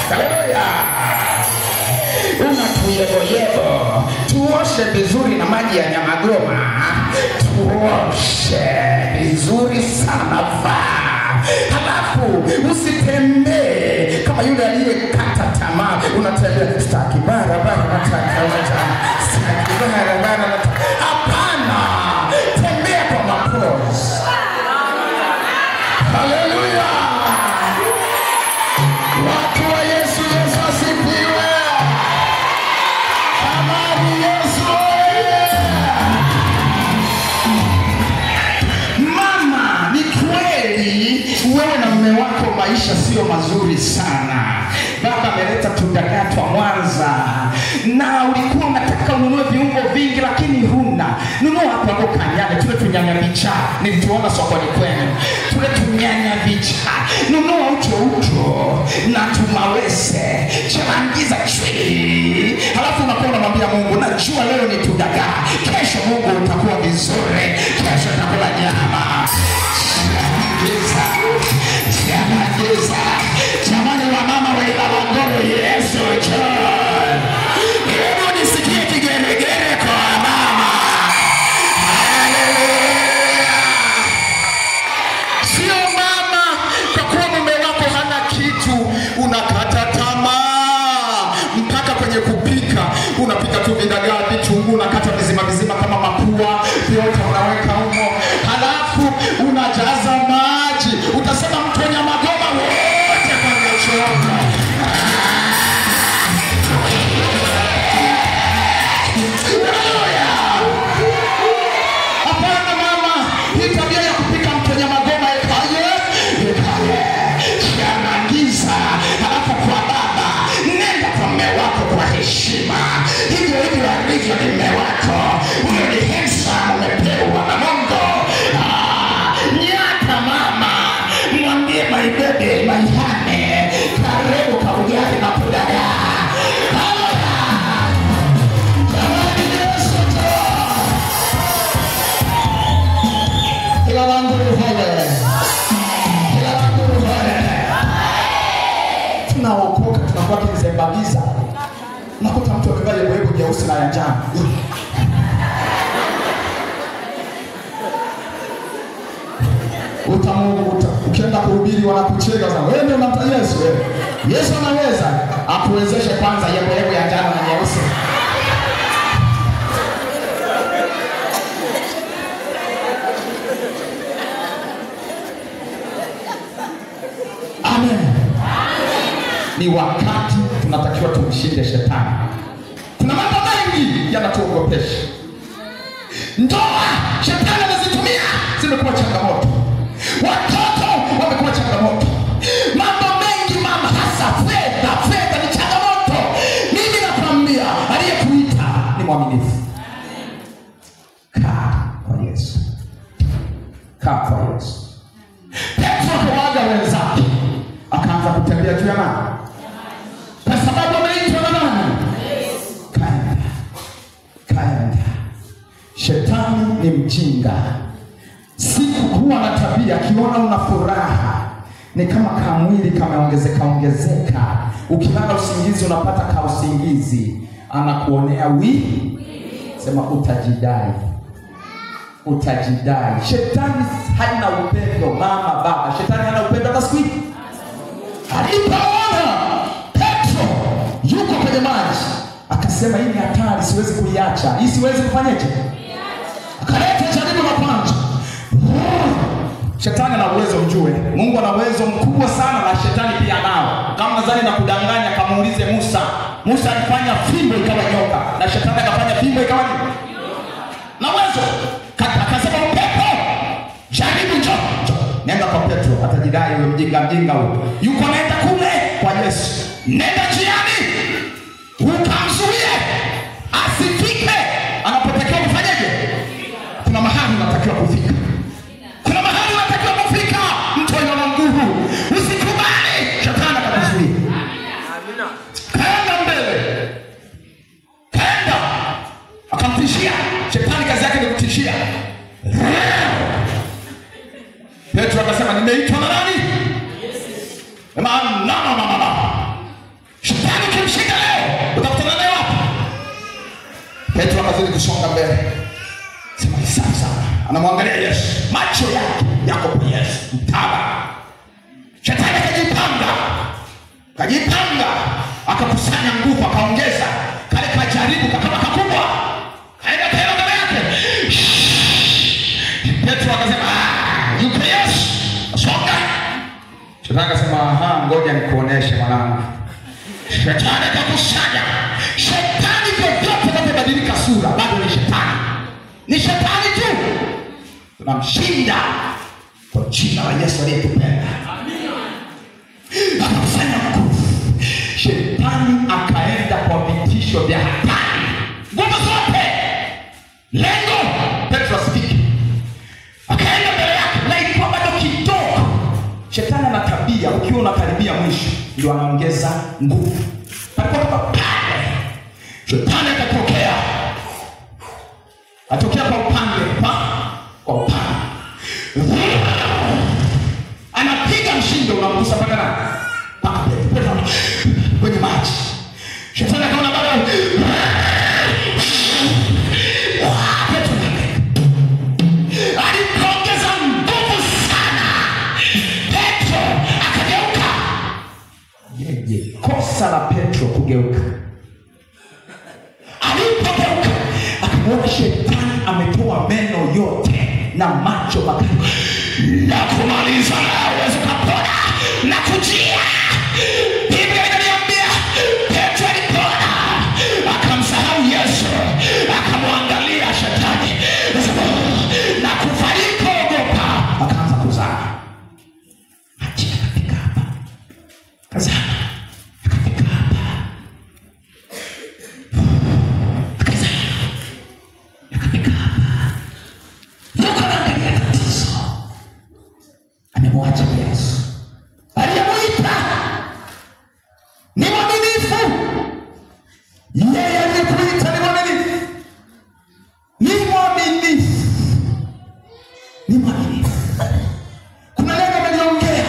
Haleluya. Unatuyebo. Tuoshe vizuri na maji ya Nyamagoma. Tuoshe vizuri sana. Halafu usitembee kama yule aliyekata tamaa. Unatembea staki barabara nataka staki barabara. Hapana, tembea kwa mapozi. Haleluya. Watu wa Yesu, Yesu asifiwe. Amani Yesu. Mama, ni kweli wewe na mume wako maisha sio mazuri sana. Baba ameleta tudagatwa Mwanza na ulikuwa unataka ununue viungo vingi lakini huna. Nunua hapo kanyanya, tule tunyanya bicha. Nilituona sokoni kwenu. Tule tunyanya bicha. Nunua ucho na tumawese. Chalangiza chwi. Halafu unakuwa unamwambia Mungu, najua leo ni tudagaa. Kesho Mungu utakuwa vizuri. Kesho utakula nyama. Chalangiza. Jamani wa mama wa Ilala Yesu John. Hebu nisikie kigeregere kwa mama. Haleluya. Sio mama kwa kuwa mume wako hana kitu unakata tamaa mpaka kwenye kupika. Unapika tu vidagaa, vitunguu, unakata vizima kama mapua, vyote unaweka humo. Halafu unajaza maji. Utasema mtu wa Nyamagoma wote kwa choka. Hapana mama, hii tabia ya kupika mtu wa Nyamagoma ikaje? Kianangiza. Halafu kwa baba, nenda kwa mume wako kwa heshima. Hivyo alivyo ni mume wako. Huyo ni handsome, umepewa na Mungu. Nyata mama, mwambie my baby, my honey, karibu kaujari na kudagaa. Tunaokoka tunakuwa kinzembaliza. Nakuta mtu akivaa yebo nyeusi na ya njano. Ukienda kuhubiri wanakucheka sana. Wewe ndio unamta Yesu wewe. Yesu anaweza akuwezeshe kwanza yebo ya njano na nyeusi. Amen. Ni wakati tunatakiwa tumshinde shetani. Kuna mambo mengi yanatuogopesha. Ndoa shetani anazitumia zimekuwa changamoto. Watoto wamekuwa changamoto. Mambo mengi mama, hasa fedha ni changamoto. Mimi nakwambia aliyekuita ni mwaminifu. Kaa kwa Yesu. Kaa kwa Yesu. Petro akawaga wenzake, akaanza kutembea juu ya maji. Kwa sababu ameitwa na nani? Kaenda. Shetani ni mjinga. Siku kuwa na tabia, akiona una furaha ni kama kamwili kameongezeka. Ukilala usingizi unapata ka usingizi, anakuonea sema utajidai. Shetani hana upendo mama baba. Shetani hana upendo hata siku hii. Alipoona Petro yuko kwenye maji, akasema akasema hii ni hatari, siwezi kuiacha. Hii siwezi kufanyaje? Akaleta jaribu la kwanza. Shetani ana uwezo mjue. Mungu ana uwezo mkubwa sana na shetani pia nao. Kama nadhani na kudanganya, kamuulize Musa. Musa alifanya fimbo ikawa nyoka na shetani akafanya fimbo ikawa nyoka. Na uwezo. Akasema pepo, jaribu njoo. Nenda kwa Petro, atajidai wewe mjinga huyo. Yuko nenda kule kwa Yesu. Nenda njiani. Ukamzuie asifike anapotakiwa kufanyaje? Kuna mahali unatakiwa kufika. Kuna mahali unatakiwa kufika. Mtu ana nguvu. Usikubali shetani akakuzuia. Amina. Kaenda mbele. Kaenda. Akamtishia. Shetani kazi yake ni kutishia. Petro akasema nimeitwa na nani? Maana no. Shetani kimshika leo, utakutana naye wapi? Petro akazidi kusonga mbele. Sema sasa, anamwangalia Yesu. Macho yake yako kwa Yesu. Mtaba. Shetani kajipanga, akakusanya nguvu, akaongeza kale kajaribu kama kakubwa. Kaenda tena mbele yake. Petro akasema, "Yuko Yesu." Songa. Shetani akasema, ngoja nikuoneshe mwanangu." Shetani akakusanya. Shetani popote anapobadilika sura bado ni shetani. Ni shetani tu. Tunamshinda kwa jina la Yesu aliyetupenda. Amina. Akakusanya nguvu. Shetani akaenda kwa vitisho vya hatari. Nguvu zote. Lengo Petro asifike. Akaenda mbele yake na ilikuwa bado kidogo. Shetani ana tabia ukiwa unakaribia mwisho ndio anaongeza nguvu. Alipotoka pale, shetani akatokea. Atokea kwa upande, kwa upande. Anapiga mshindo unamgusa mpaka na kwenye maji. Shetani akaona bado. Aliongeza nguvu sana. Petro akageuka. Kosa la Petro kugeuka. Alipogeuka akamwona shetani ametoa meno yote na macho makali. Na kumaliza na uwezo kapona na kujia. Biblia inaniambia Petro alipona. Akamsahau Yesu. Akamwangalia shetani. Na kufariki ogopa. Akaanza kuzaa. Achika katika hapa. Kazama. Amemwacha Yesu. Aliyemuita ni mwaminifu. Yeye aliyekuita ni mwaminifu. Ni mwaminifu. Ni mwaminifu. Kuna neno ameliongea.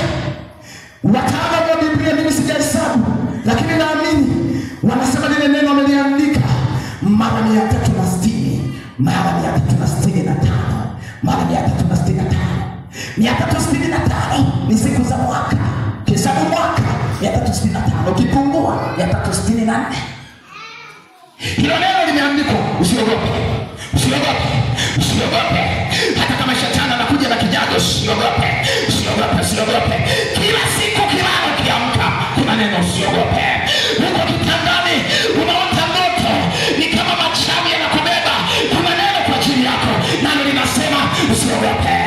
Wataalamu wa Biblia mimi sijahesabu, lakini naamini wanasema lile neno ameliandika mara 360, mara 365, mara 365. 365 ni siku za mwaka. Hesabu mwaka 365 ukipungua 364. Hilo neno limeandikwa. Usiogope. Usiogope. Usiogope. Hata kama shetani anakuja na kijago, usiogope. Usiogope. Usiogope. Kila siku kilalo kiamka kuna neno usiogope. Uko kitandani unaota ndoto ni kama machawi yanakubeba. Kuna neno kwa ajili yako. Nalo linasema usiogope.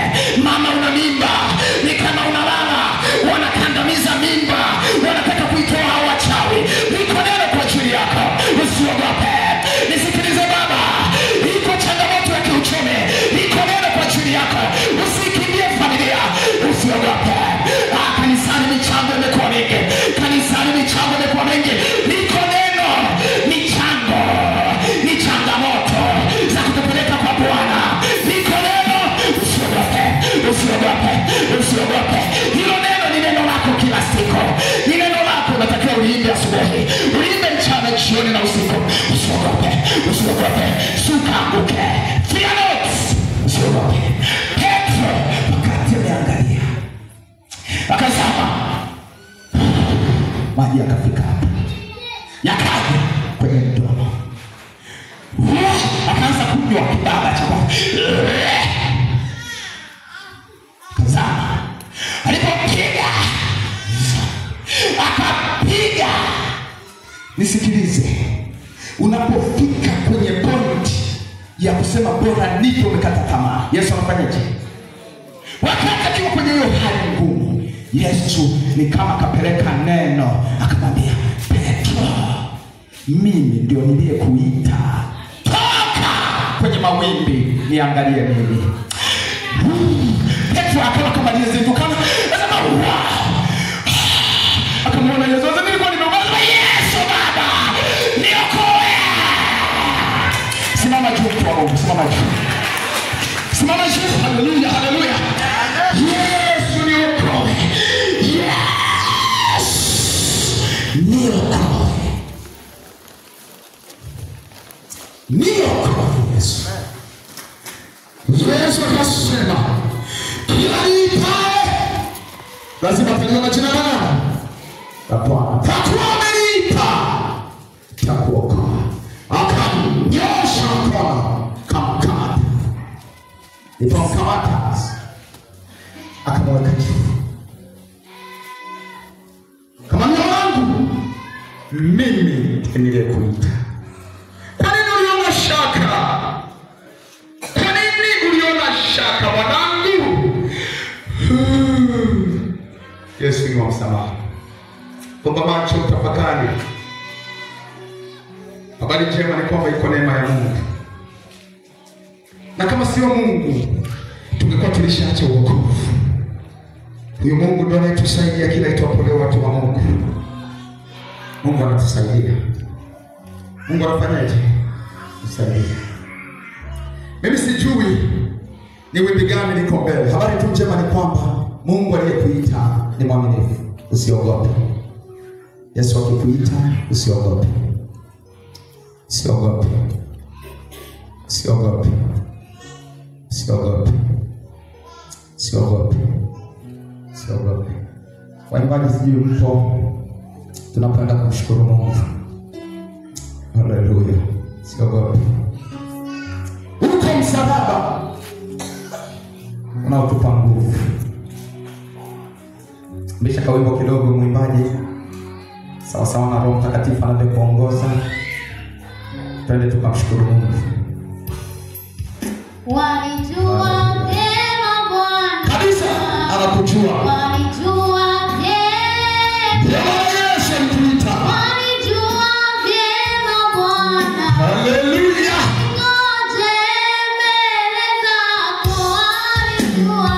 Mama una mimba, ni kama unalala, wanakandamiza mimba, wanataka kuitoa hao wachawi. Iko neno kwa ajili yako. Usiogope. Nisikilize baba. Iko changamoto ya kiuchumi. Iko neno kwa ajili yako. Usikimbie familia. Usiogope. Kanisani michango imekuwa mingi. Kanisani michango imekuwa mingi. Iko neno. Michango ni changamoto za kutupeleka kwa Bwana. Iko neno. Usiogope. Usiogope. Usiogope. Hilo neno ni neno lako kila siku. Ni neno lako unatakiwa uliimbe asubuhi. Uliimbe mchana, jioni na usiku. Usiogope. Usiogope. Usianguke. Fear not. Usiogope. Petro wakati ameangalia akazama, maji yakafika hapa. Yakaja kwenye mdomo. mpigo wa kibaba cha tazama, alipopiga akapiga. Nisikilize, unapofika kwenye point ya kusema bora nipo, umekata tamaa, Yesu anafanyaje? Wakati akiwa kwenye hiyo hali ngumu, Yesu ni kama kapeleka neno, akamwambia Petro, mimi ndio niliyekuita, toka kwenye mawimbi niangalie mimi. Petro akawa kama aliyezindukana, akasema wow. Akamwona Yesu, sasa nilikuwa nimeomba Yesu, Baba niokoe. Simama juu kwa Mungu, simama juu. Simama juu, haleluya, haleluya. Yesu niokoe. Yes. Niokoe. Niokoe Yesu. Yesu akasema, kila niitaye lazima tujue na jina lako. Bwana, takuwa ameniita, takuokoa. Akamnyosha mkono, kamkamata. Nilipomkamata, akamweka juu. Kama ni wangu, mimi niliyekuita. Kwa nini uliona shaka? Kwa nini uliona shaka mwanangu? Yesu ni wa msamaha. Funga macho, tafakari. Habari njema ni kwamba iko neema ya Mungu. Na kama sio Mungu, tungekuwa tulishaacha wokovu. Huyo Mungu ndiye anayetusaidia kila itwapo leo watu wa Mungu. Mungu anatusaidia. Mungu anafanyaje? Tusaidia. Mimi sijui ni wimbi gani liko mbele. Habari tu njema ni kwamba Mungu aliyekuita ni mwaminifu. Usiogope. Yesu akikuita, usiogope. Usiogope. Usiogope. Usiogope. Usiogope. Usiogope. Waimbaji sijui mpo, tunapenda kumshukuru Mungu. Haleluya. Usiogope. Uko msalaba unaotupa nguvu. Mbisha kawimbo kidogo mwimbaji. Sawa sawa na Roho Mtakatifu anavyokuongoza. Twende tukamshukuru Mungu. Walijua vyema Bwana. Kabisa anakujua. Walijua vyema. Yesu alituita. Walijua vyema Bwana. Haleluya. Ngoje mbele zako walijua.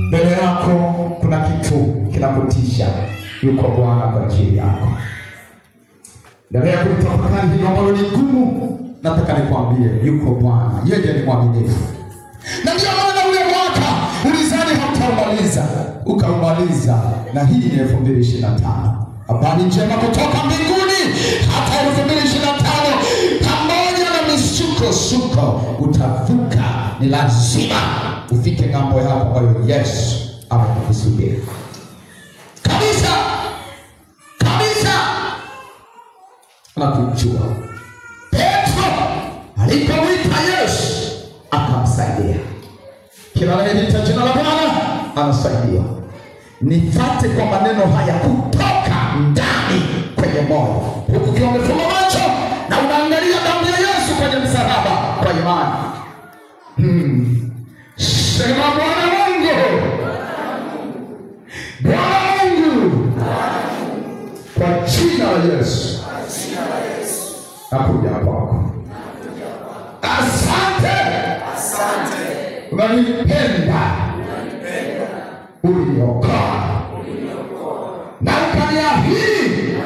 Mbele yako kuna kitu kinakutisha. Yuko Bwana kwa ajili yako. Endelea kutafakari hilo ambalo ni gumu. Nataka nikwambie yuko Bwana. Yeye ni mwaminifu. Na ndio maana ule mwaka ulizani hautaumaliza, ukaumaliza. Na hii ni 2025. Habari njema kutoka mbinguni. Hata 2025 pamoja na misukosuko utavuka. Ni lazima ufike ng'ambo yako ambayo Yesu amekusudia. anakujua. Petro alipomwita Yesu akamsaidia. Kila anayeliita jina la Bwana anasaidia. Nifuate kwa maneno haya kutoka ndani kwenye moyo. Huku ukiwa umefunga macho na unaangalia damu ya Yesu kwenye msalaba kwa imani. Sema Bwana Mungu. Bwana Mungu. Kwa jina la Yesu. Nakuja kwako. Asante. Unanipenda. Uliniokoa. Na ukaniahidi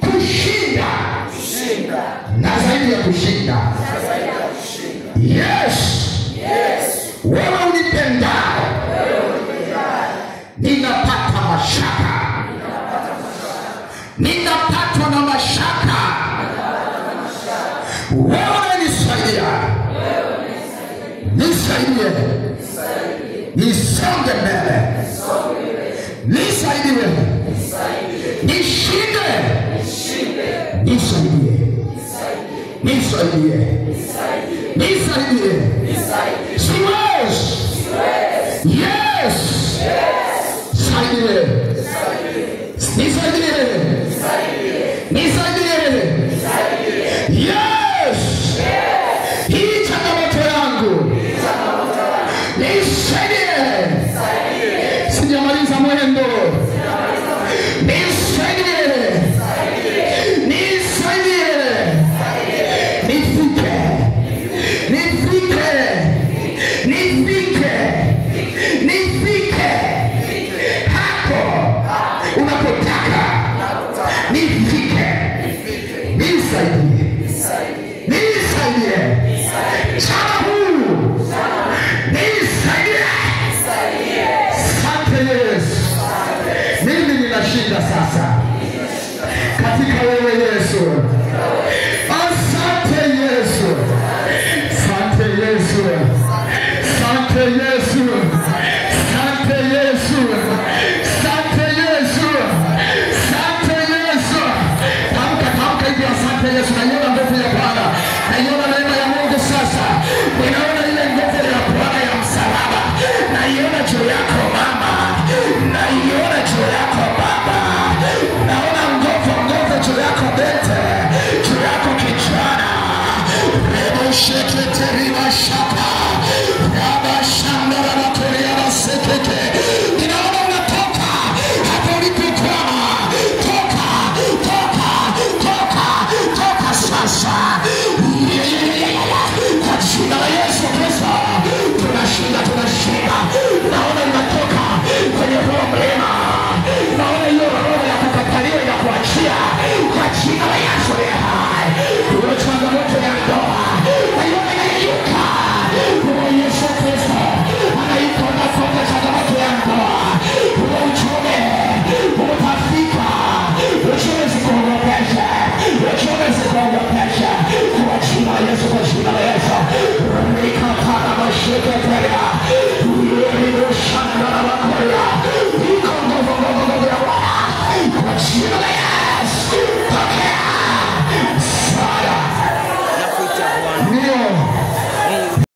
kushinda. Na zaidi ya kushinda. Yes. Wewe unipendao. Ninapata mashaka. Ninapatwa na mashaka. Wewe unisaidia. Nisaidie. Nisonge mbele. Nisaidie. Nishinde. Nisaidie. Nisaidie. Nisaidie. Siwezi. Yes. Nisaidie. Nisaidie. Nisaidie. Yes. Hii changamoto yangu. Nisaidie.